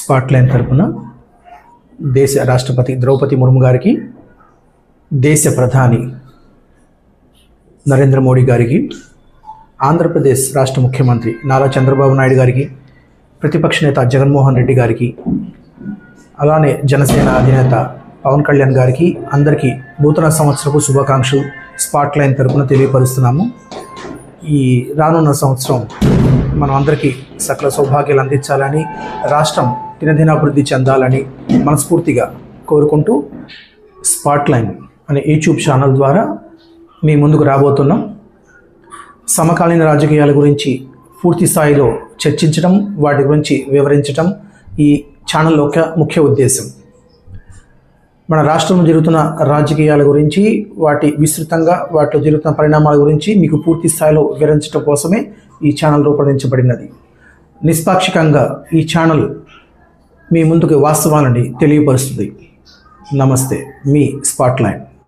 స్పాట్లైన్ తరపున దేశ రాష్ట్రపతి ద్రౌపది ముర్ము గారికి, దేశ ప్రధాని నరేంద్ర మోడీ గారికి, ఆంధ్రప్రదేశ్ రాష్ట్ర ముఖ్యమంత్రి నారా చంద్రబాబు నాయుడు గారికి, ప్రతిపక్ష నేత జగన్మోహన్ రెడ్డి గారికి, అలానే జనసేన అధినేత పవన్ కళ్యాణ్ గారికి అందరికీ నూతన సంవత్సరపు శుభాకాంక్షలు స్పాట్లైన్ తరపున తెలియపరుస్తున్నాము. ఈ రానున్న సంవత్సరం మనం అందరికీ సకల సౌభాగ్యాలు అందించాలని, రాష్ట్రం దినదినాభివృద్ధి చెందాలని మనస్ఫూర్తిగా కోరుకుంటూ స్పాట్లైన్ అనే యూట్యూబ్ ఛానల్ ద్వారా మీ ముందుకు రాబోతున్నాం. సమకాలీన రాజకీయాల గురించి పూర్తి స్థాయిలో చర్చించడం, వాటి గురించి వివరించడం ఈ ఛానల్ యొక్క ముఖ్య ఉద్దేశం. మన రాష్ట్రంలో జరుగుతున్న రాజకీయాల గురించి, వాటిలో జరుగుతున్న పరిణామాల గురించి మీకు పూర్తి స్థాయిలో వివరించడం కోసమే ఈ ఛానల్ రూపొందించబడినది. నిష్పాక్షికంగా ఈ ఛానల్ మీ ముందుకు వాస్తవాలని తెలియపరుస్తుంది. నమస్తే, మీ స్పాట్లైన్.